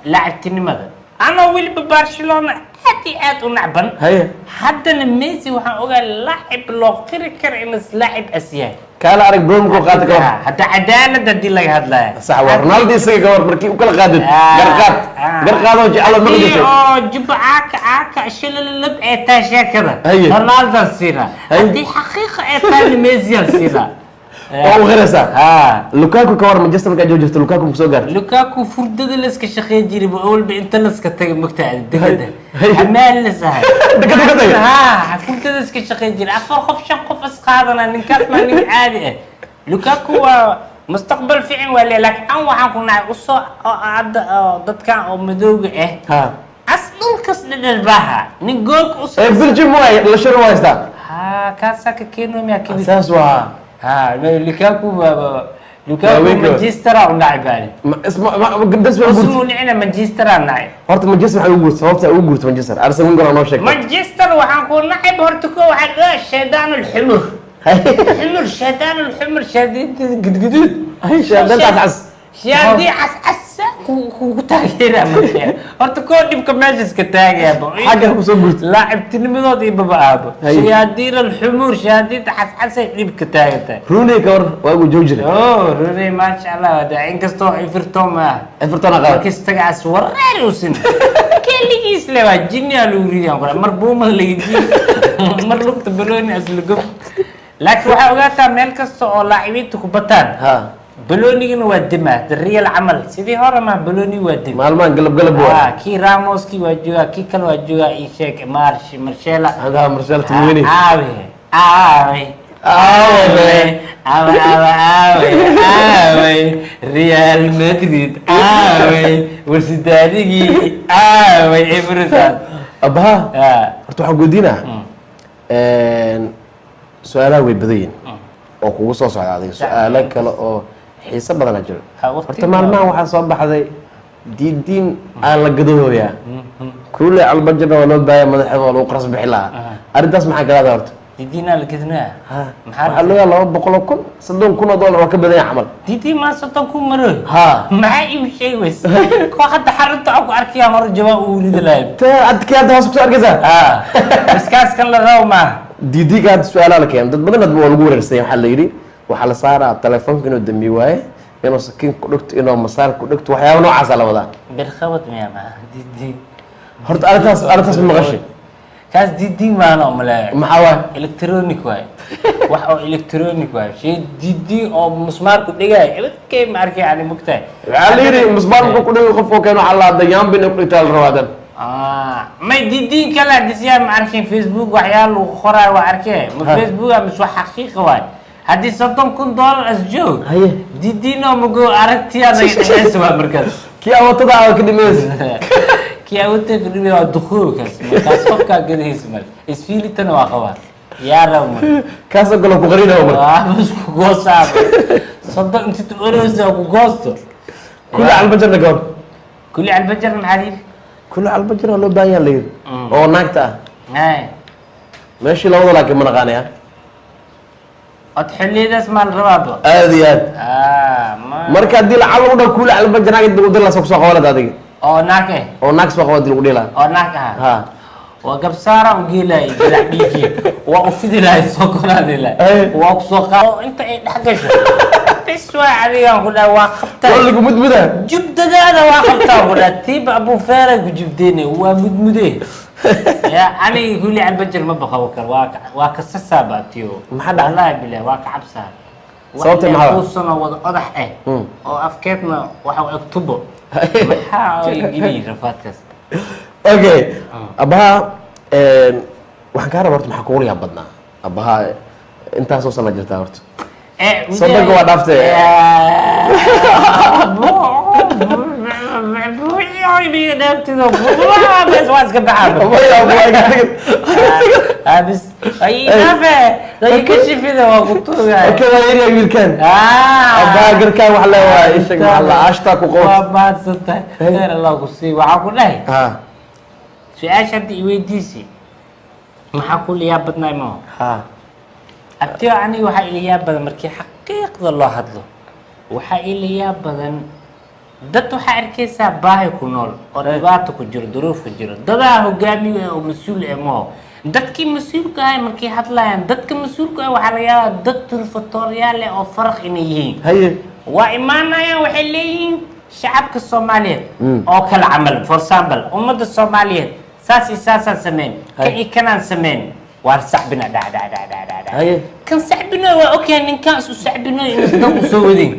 لعبتني ماذا أنا ويل ببرشلونة هاتي ونعبن حتى ميسي وحن أقول لاعب لو كر إنس لاعب أسياء كان أريك بروم كو قاتك حتى عدالة دي لك هاد لا صح ورونالدو يسوي كور بركي وكل قادم قرقات وجه على المقدس جيب عاك شيل اللب إيتاشا كذا رونالدو السيرة دي حقيقة إيتال ميسي السيرة oo غيرسا لوكاكو كور مانشستر كا جوجت لوكاكو مكسو غار لوكاكو فردد لسك شقي جيري اول بانت لسك تاغ مقتعد دغده حمال لسها دغده فردد لسك شقي جيري افر خوف شن خوف اسقادنا نكاس ما نك عادي لوكاكو مستقبل فعل ولا لكن ان waxaan ku naay usoo dadkan oo madowga asdul kas dhadalbaha nin goolka usoo Belgium way la shir waysta kaasa ka keeno miya kibir asaas waa لوكاكو مانشستر او لاعباني اسمه قدس ما اسمه نعنا مانشستر ناعي horta Manchester waxa ugu sababta ugu guurto Manchester Arsenal ngoro noo sheegay Manchester waxaan ku naxib horta ko waxa shaydaan الحمر الحمر شيطان الحمر شديد قدقدود هي شيطان عسعس شادي عسعس ku taageera markaa horta ko dhibka meesha ka taageero xaga ku soo gurtay laacibtinimadood iyo babaabo shayaadiin alxumur shaadid xasxasay dhibka taageerta Rooney kor waa ugu joojire Rooney ma sha Allah wada inkasto Everton qaba kistaga aswareer usin keligiis lewa jinniya luuriyan qora mar buuma leeyahay mar lugta balooni aslugo laakiin waxa ogaataa meel kasta oo laacibiintu ku bataan بلونينا ودمه الريال عمل سيدي هورا ما بلوني ودم مالمان قلب واحد كي راموس كي وجوها كي كل وجوها ايشيك مرشيلا هذا مرشيلا تمويني آوي ريال مدريد وسيداني إبرزان أبها horta waxaan goodina su'aalaha way badan yihiin oo kugu soo socda adiga su'aalo kale oo xiisa badan jiro horta maalmahan waxaa soo baxday diin aan la gadooyaa kulle albajana waa loo baaya madaxda waa lagu qaras bixi lahaa arrintaas maxaa galaada horta diin aan la gadnaa maxaa laga 200,000 $30,000 waa ka badan yahay camal diin ma 60,000 maro maxaa ii sheeg weys ko hadda xarunta aan ku arkiyaa hor jawaab uu ridalayay ta adkaada hoos ku arkaysa iskaas kan la raaw ma diidiga su'aalaha la keen dad badan waa lagu wareersay waxa la yiri waxa la saaraa telefoonka inuu dambi waaye inuu sakiin ku dhigto inuu masaar ku dhigto waxyaabo noocaas la wadaa bir khabad miya ma diidi horta arrintaas ma maqashay kaas diidi ma ana umaleeyo maxaa waa electronic waay wax oo electronic waay shay diidi oo musmaar ku dhigay ibadkay ma arkay ani mugtay waxa la yiri musmaar ku dhigay qof oo keeno alla dayaan bin ku dhigtaa rawaadan ما دين كلا دسيا معركين فيسبوك وحيال وخرا وعركه ما فيسبوك مش حقيقة واي هدي $60,000 أسجو دينو مجو عرفتي هذا يحسوا مركز كي أوتدا كدميس كي أوتدا كدميس دخول كاس فكا كده اسمه اسفيلي تنو أخوات يا رب كاس أقول لك غرينا عمر بس كوسا صدق أنت تقولوا كوسا كل على البجر نقول كل على البجر معليل كل على البجر لو باين لي او ناقتا ماشي لو لكن من غانيا اتحلي ده اسمه الرباط اديات marka hadii la calo wada kula alba janaag dib u dil la soo qowlad adiga oo naake oo naag soo qowlad lagu dhila oo naaka ha wa gabsara u geelay dilacbiji wa u fidilay soo koraadila wa ku soo qaado inta ay dhaxgasho tiswa adiga ku dhaa waa qabtay waligu mudmuda jubdadaada waa qabtaa ku dhaa tiib abu feera ku jubdeene waa mudmude يا أنا يقول لي على البجر ما بقى وكر واك السباتيو ما حد الله بالله واك عبسها صوتي معاه وصلنا وضح أو أفكارنا وحو أكتبه محاول يجيني رفاتكس أوكي أبها وحكارة برضه محكوري يا بدنا أبها أنت أساسا جرت أورت صدق ودافته ay biga dhaabtido bes waa iska baxaa abis ay nafe day ka shifida waa ku tuugaa kala yari wiilkan abaa garkaan wax la waa ishag alla ashta ku qof waa maadsanta heer Allah ku sii waxa ku dhahay su'aasha hadii weydiisi maxaa ku liyaa badnay ma abtiyo aniga waxa iliyaa badan markii xaqiiqda loo hadlo waxa iliyaa badan dad waxa arkaysaa baahi ku nool oo dhibaato ku jiro duruuf ku jiro dadaa hogaamiye oo mas'uul ah ma dadkii mas'uulka ah markii hadlayaan dadka mas'uulka ah waxa laga yaabaa dad turfatoryaal oo farq inay yihiin waa imaanayaan waxay leeyihiin shacabka Soomaaliyeed oo kala camal for example ummadda Soomaaliyeed saasa sameyn kanaan sameyn waar saxbina kan saxbina waa okay ninkan isu saxbina inuu dad u soo wadin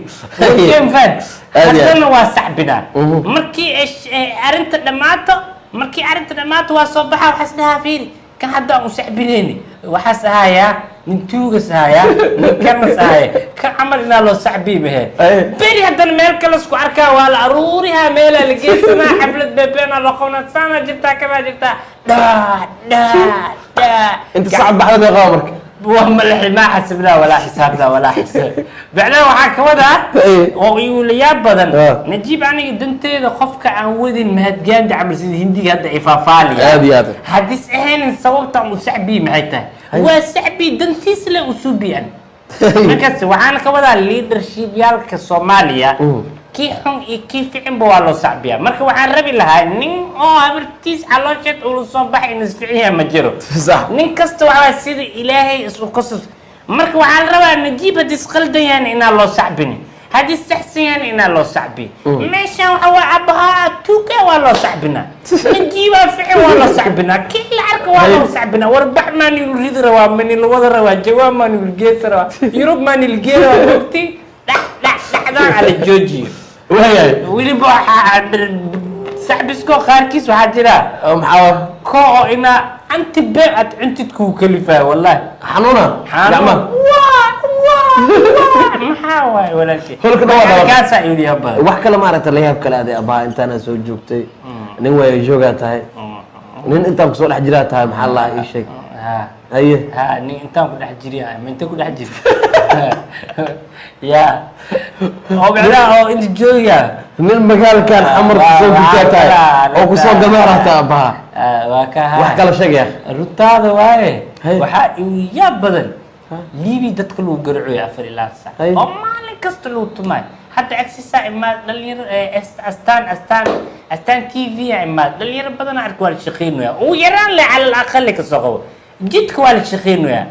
kan fad hadana waa saxbina markii arinta dhamaato waa soo baxa waxa isdhaha fiiri kan hadda u saxbinayni waxa sahaya nintuuga sahaya ninkan sahaya ka amal ina loo saxbiibahay bari hadana meel kale isku arkaa waa la aruuriha meel la geesana xaflad beebena la qowna sana jirta kama jirta انت صعب بحد يغامرك وهم ما حسبنا ولا حسابنا ولا حساب بعدين waxaa ka wada oo iyuliyaa badan najiib aniga danteeda qofka aan wadin mahadgaanda camal sida hindiga hadda ifaafaaliya hadis ahayn sababta uu sacbi maxay tahay waa sacbi dantiis la usubiyan markaas waxaan ka wada leadership yaalka Soomaaliya kii xun iyo kii fiican waa loo sacbiya marka waxaan rabi lahaa nin oo habartiis caloosheed uu soo baxay in isfiiciya ma jiro nin kasta waxa sida ilaahay isku qasas marka waxaan rabaa najiib hadis qaldayaan in loo sacbini hadis saxsiyaan in loo sacbi meesha waxa waa abaha tuuka waa loo sacbina najiib fiican waa loo sacbina kii la arka waa loo sacbina warbax man yuridra waa man ilwada waa jawaab man ilgeesra yurub man ilgeera waqti dhaxdan ala jooji wili baa saxbisko qaarkiis waxa jira maxaa ko ina anti beed intidku kalifa wallahi xanuuna jamaa maxaa waay walaalkii holka dhawaad ka saayidi haba wax kale ma aragtay leeyab kale aday abaa intaana soo joogtay nin way jooga tahay nin inta ku soo dhex jira tahay maxaa la ii sheeg haye nin inta ku dhex jiriya ma inta ku dhex jiri يا أو بعدا أو أنت جويا من المجال كان أمر كسوق كتاي أو كسوق جمارة تابها وكها وحكى له شيء رتاد واي وحا يا بدل ليبي تدخلوا قرعوا يا فري الله سا أو ما لك استلو تماي حتى أكسسا إما دلير أستان TV إما دلير بدنا على كوال شقينه ويران لي على الأقل كسوقه جد كوال شقينه يا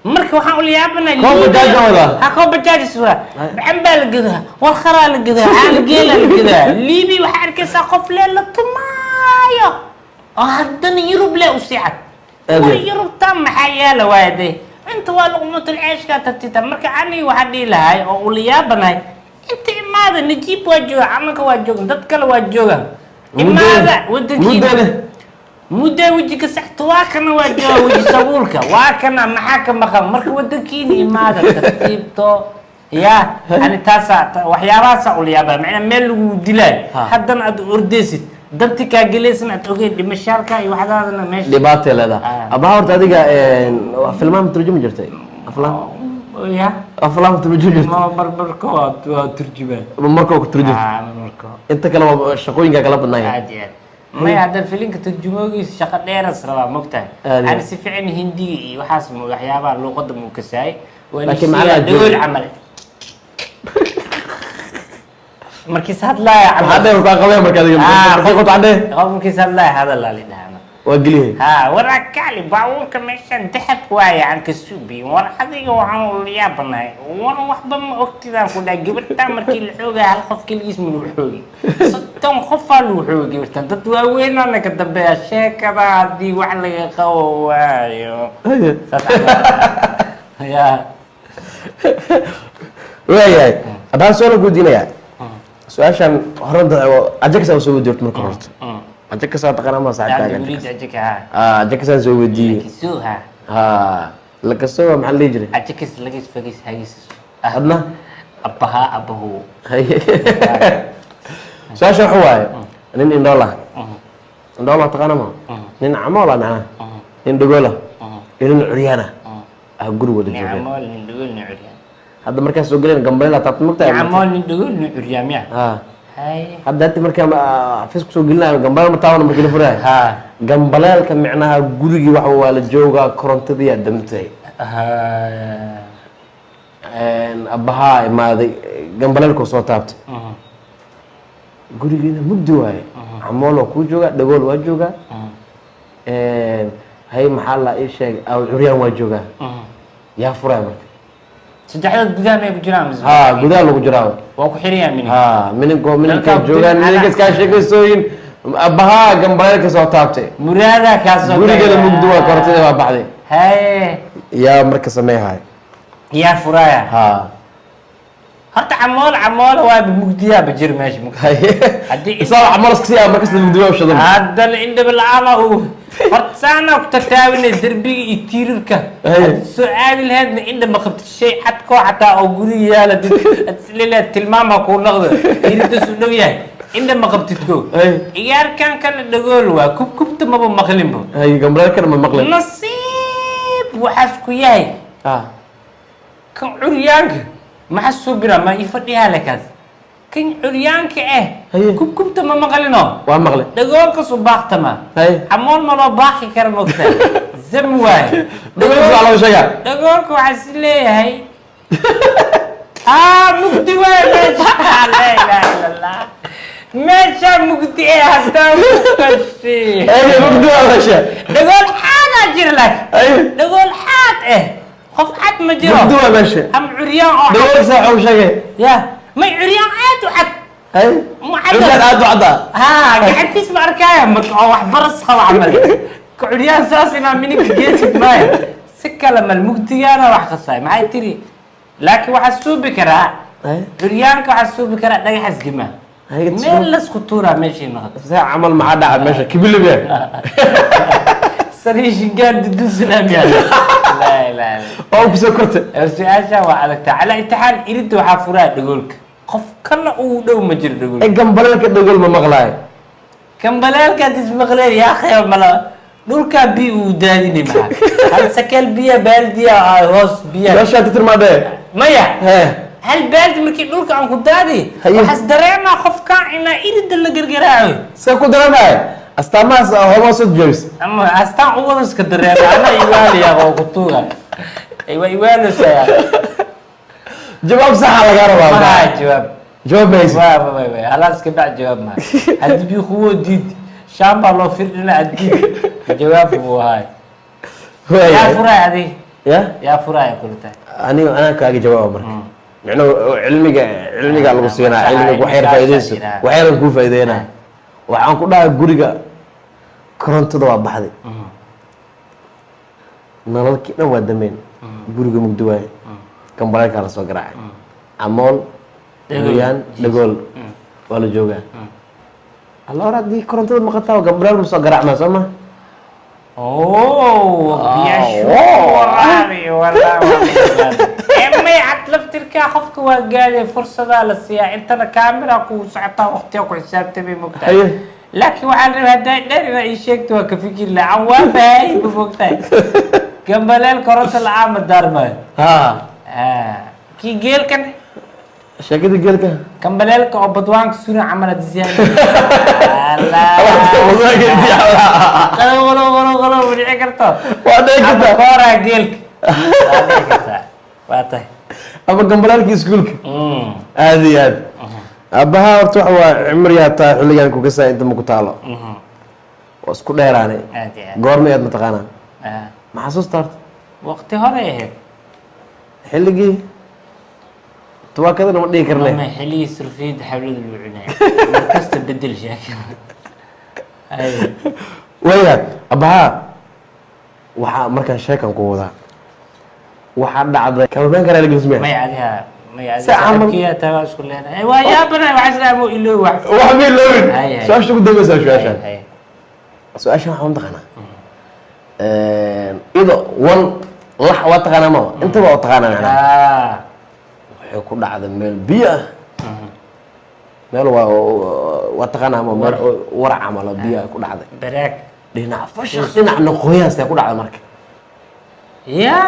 marka waxaan u liyaabnaa ha ko bajaaj soo bambal gada wal kharaal gada aan geela gada liibi waxa arkaysaa qof la tumaayo oo haddana yurub la u siicad yurub tam maxayala waade inta waa luqmad al-aashka tatita marka ani waxa dhiilahay oo u liyaabnaa inta imaada najiib waa jooga amaka waa jooga dad kale waa jooga imaada wadankiina muddo wajiga saxto waa kana waa jooga waji sabuulka waa kana maxaa ka maqan marka wadankiina imaada tartiibto ya ani taasa waxyaabahaas u liyaaba macna meel lagu dilay haddana aad ordeysid danti ka galeysna aad ogeen dhimashaalka iyo waxdaadana meesha dhibaato leedahay abaa horta adiga filmaan turjumi jirtay aflaan turjumi jirtay ma barbarko waa turjubay marka ku turjumay inta kale shaqooyinka kala badnaayeen ما هذا الفيلم كترجموه شقة ديرس روا مقتل أنا سفعن هندي وحاس وحيابا لغة مكساي لكن معنا دول عمل مركز هذا لا عمل هذا هو قوي مركز خذ عنده مركز هذا لا هذا لا اللي ده وقليه وراك علي باور كمشان تحت واي عن كسوبي ورا حديقه وحن يابنا وانا وحده ما اختي كنا جبت مركي الحوغه هل خف كل اسم الحوغي ستون خف الحوغي وتنت وين انا كدبه شيكه دي وحلا قوايو يا وياي ابا سؤال قودينيا سؤاشان هرنت اجكسا سو ديرت marka horta ajaka saa taqana ma saacada ajaka soo wadiye la kasoo maxaa la jiray ajaka lagis fagis hagis adna abaha abahu su'aasha waxa waaye nin indhoola indhoola taqaana ma nin camoola macnaha nin dhagoola iyo nin curyaana ah gurigooda joogeen nicamool nin dhagool nin curyaan hadda markaas soo galeen gambaleel taabta magtahay nicamool nin dhagool nin curyaan miya hay hadda inta markaa xafiis kusoo gelinayo gambaleel ma taawana markii la furayo gambaleelka micnaha gurigii waxa waa la joogaa korontadii damtay abbahaa imaaday gambaleelku soo taabtay gurigiina mugdi waaye camool waa kuu joogaa dhagool waa joogaa hay maxaa la ii sheegay aw curyaan waa joogaa yaa furaya marka saddexdood gudaha may ku jiraan ha gudaha lagu jiraa waa ku xiriyaan minig minigka joogaan miniga iskaa sheekaysooyin abbahaa gambaleelka soo taabtay muraada kaasoo gurigana mugdi waa korontadii waa baxday haye yaa marka sameeyahay yaa furaya horta camoola waa mugdiyaa bajir meesha haddii isaga camool iska sii markas mugdiyaa u shadan haddana indhaba la-aan uu horta saanaa ku tataawinay derbiga iyo tiirarka soo aadi lahaydna indha ma qabtid shay cadkoo xataa oo guriga yaala leedahay tilmaamaa kuu noqda tiiradaas u dhow yahay indha ma qabtid ko iyaarkan kana dhagool waa kubkubta maba maqlinba gambaleelkana ma maqlin nasiib waxaas ku yahay kan curyaanka maxaa soo bira ma ii fadhiyaa lekaas kan curyaanka kubkubta ma maqlino waa maqlin dhagoolka su baaqtama camool ma loo baaqi kara mogta zam waaye dhagoolka waxaa si leeyahay mugdi waaye meesha laa ilaaha illa allah meesha mugdi hadaa mukasi dhagool xaadaa jira laakiin dhagool xaad qof cad ma jiro am curyaan oo ya may curyaan aad u cad gacantiis ma arkaya marka oo wax baras qaba camal ka curyaan saas inaa mininka geesid maayo si kale mal mugdigaana wax qasaay maxay tiri laakiin waxaa suubi karaa curyaanka waxaa suubi karaa dhagaxas gima meel lasku tuuraa meeshii noqota camal maxaa dhaca meesha kibilibe sariishingaan duduusanam oo kusoo kortay su-aasha waa adagtaa calaa intixaan iridda waxaa furaa dhagoolka qof kana uu dhow ma jiro dhagool gambaleelka dhagool ma maqlaayo gambaleelkaad ismaqleen yaa khayr mala dhulkaa biyo uu daadini maxaa hal sakeel biya baaldiya hoos biya meeshaa titirmaadhee maya hal baaldi markii dhulka aan ku daadi waxaas dareemaa qofkaan inaa iridda la gargaraayo see ku dareemaya astaamahaas homoosad jabis ama astaan uwadaska dareema ana iwaaliya oo ku tuuga aywa iwaalasaya jawaab saxa laga rabaa jawaab maysi halaas ka bac jawaab ma haddii bii kuwo diid shaambaa loo firdhina addiid jawaab buu ahaay yaa furaay adig yaa furaaya kula tahay aniga anaa kaaga jawaaba marka micnuhu cilmiga lagu siinaa cilmiga waxyar faa'iidayso waxyaran kuu faa'iideynaa waxaan ku dhahay guriga korontada waa baxday nalalkii dhan waa dameen guriga mugdi waaye gambaleelkaa la soo garaacay camool curyaan dhagool waa la joogaa alla hor haddii korontada maqataa gambaleel ma soo garaacmaa soo ma may cad laftirkaa qofka waa gaadhay fursadaa la siiyaa intana kaamira ku socotaa waqtiga ku xisaabtamay mogtahay laakiin waxaa la rabaa haddaa dheer inaa ii sheegto waa ka fikir lacan waa bahay ma mogtahay gambaleel koronto la-aan ma daarmaayo kii geelkan sheekada geelka gambaleelka oo badwaanka suran camal adisyaa dhici karto ama kooraa geelka waa dhici kartaa waa tahay ama gambaleelka iskuulka aada iyo aad aabbahaa horta waxa waa cimriyaa taa xilligan kugasaa inta maku taalo waa isku dheeraane goormay aad mataqaanaa ma xasuusta horta waqti hore ahayd xilligii tubaakadana ma dhihi karne xilligii surfiyadda xawlada loo cunaya markasta bedel sheekada waya aabbahaa waxaa markaan sheekan ku wadaa waxaa dhacday kabamaan karaa lagelismaya may adiha saxabkiya taga isku leedahay waa yaabana waxa islaamo iloo wax ma iloowin su-aasha ugu dambeysa su-aashaan waxaan taqaanaa ido wan lax waa taqaanaa maba intaba waa taqaanaa macnaha waxay ku dhacda meel biyo ah meel waa waa taqaanaa ama meel warac camal oo biyo ay ku dhacday baraag dhinac fashaq dhinacna qoyaas ay ku dhacday marka ya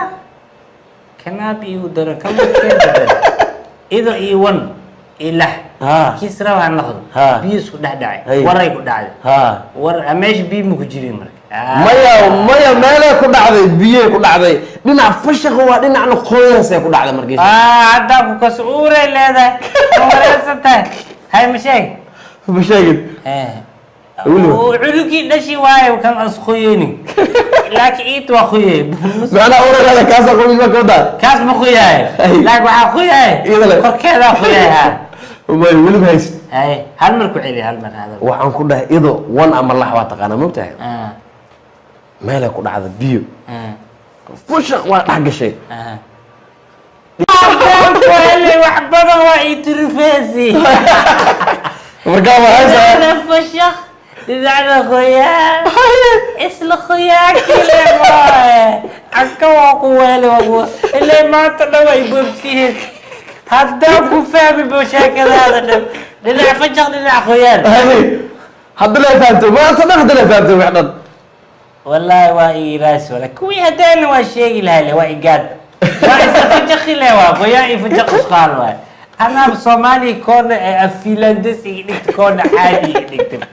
kanaab igu daro kama keenta daro ido iyo wan ilah kisra waa noqdo biyo isku dhex dhacay waray ku dhacday war meesha biyo ma ku jirin marka maya meelay ku dhacday biyay ku dhacday dhinac fashaq waa dhinacna qoyaas ay ku dhacday markii hadda ku kas uuray leedahay wareysatay hay ma sheegid culugi dhashi waayo kan asqoyeen laakiin iit waa qoyay macna urada kaas qoyay ma kooda kaas ma qoyay laakiin waxa qoyay korkeeda qoyay weli ma hayst hal mar ku celi hal mar hada waxaan ku dhahay ido wan ama lax waa taqaana ma tahay meelay ku dhacday biyo fashaq waa dhax gashay wax badan waa itirfeesi markaa ma haysa fashaq didacda qoyaan isla qoyaakile maahe aka waa ku weeli ilaa maanta dhan ay boobsihiin haddaan ku fahmi sheekadaada dhan dhinac fashaq dhinac qoyaan haddana fahamto maanta dhan haddana fahamto wax dhan wallaahi waa iiraas wala kuwii haddaana waa sheegi lahaa waa igaad waa isla fashaqi leh waa qoyaan iyo fashaq isqaal waay anaa soomaaliya koona afilandes iga dhigta koona caadi iga dhigta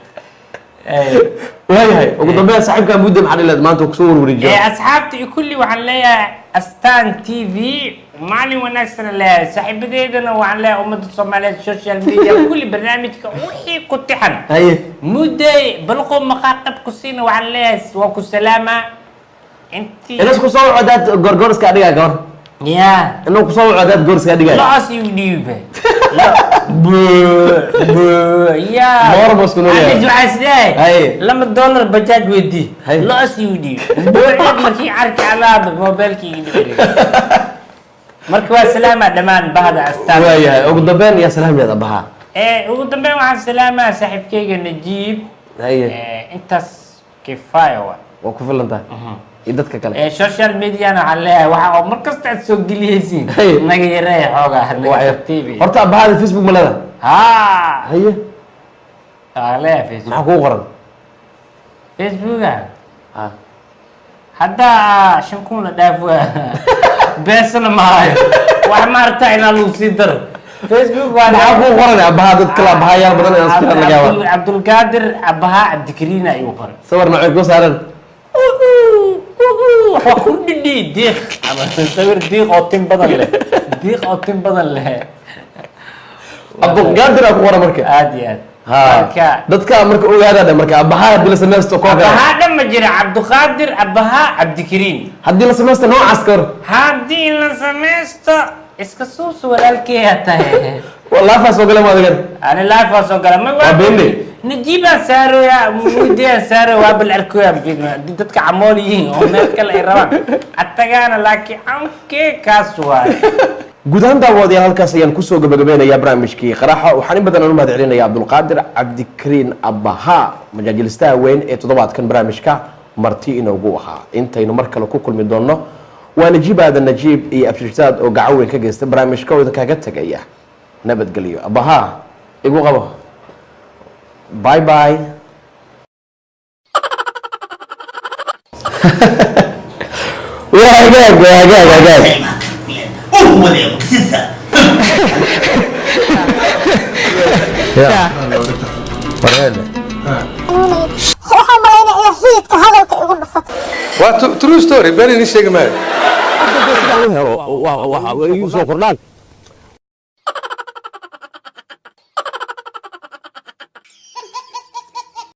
waayahay ugu dambeyn saaxiibkaa muddo maxaa dhileed maanta kusoo warwareejiyo asxaabta iyo kulli waxaan leeyahay astaan t v maalin wanaagsan leeyahay saaxiibadeydana waxaan leeyahay ummadda soomaaliyeed social media kulli barnaamijka wixii ku tixan mudday balqo maqaaqab ku siina waxaan leeyahay waa ku salaamaa intii inas ku soo wadaad gorgorska adiga gabar ya inuu ku soo wadaad gorgorska adiga laas yu dhiibe ya mormos kuno ya waxaasay $2 bajaaj weydii laas yu dhiib boocad markii arki alaab mobilkii dhigay marka waa salaama dhamaan bahda astaan waayahay ugu dambeyn ya salaameeda baha ugu dambeyn waxaan salaamaa saaxiibkayga Najiib intaas kifaaya waa ku filan tahay dadka kale social media waxaan leeyahay waxa oo markasta aad soo geliyaysiin naga yaray xoogaa TV horta bahada Facebook ma leedahay haye leeyahay Facebook maxaa kugu qoran Facebook hadda 5,000 la dhaafo beesana maayo wax maarta inaa lagu sii daro Facebook waa maxaa kugu qoran abaha dad kala abahayaal badan ee iska laga yaabo Abdulqaadir abaha Abdikariin ayuu qoran sawir nooc ku saaran وكل ديق أنا سوير ديق أو تيم بدل له ديق أو تيم بدل له أبو قادر أبو ورا مركب عادي ها دتك مركب أولاد هذا مركب أبها بلا سمست وكوكا أبها لما جرى عبد القادر أبها عبد الكريم هدي لا سمست نوع عسكر هدي لا سمست اسكسوس ولا الكياتا والله فاسو قلم هذا أنا لا فاسو قلم ما بيني نجيبها سارو يا موديا سارو وابل الكويا دتك عموليين ومالك الإيران أتجانا لكن أمكي كاسوا guud ahaan daawadayaal halkaas ayaan kusoo gabagabeynayaa barnaamijkii qaraxa waxaan in badan u mahad celinayaa Cabdulqaadir Cabdikariin Abaha majaajilistaha weyn ee toddobaadkan barnaamijka marti inoogu ahaa intaynu mar kale ku kulmi doono waa Najiib aadan Najiib iyo Abshirtaad oo gacan weyn ka geystay barnaamijka oo kaga tagaya nabadgelyo Abaha igu qabo bye bye واجاج ولا بسيسة يا فريالة waxaan malaynayaa hiidka hadalka igu dhufat waa true story been ini sheegi maayo waa soo kordhaan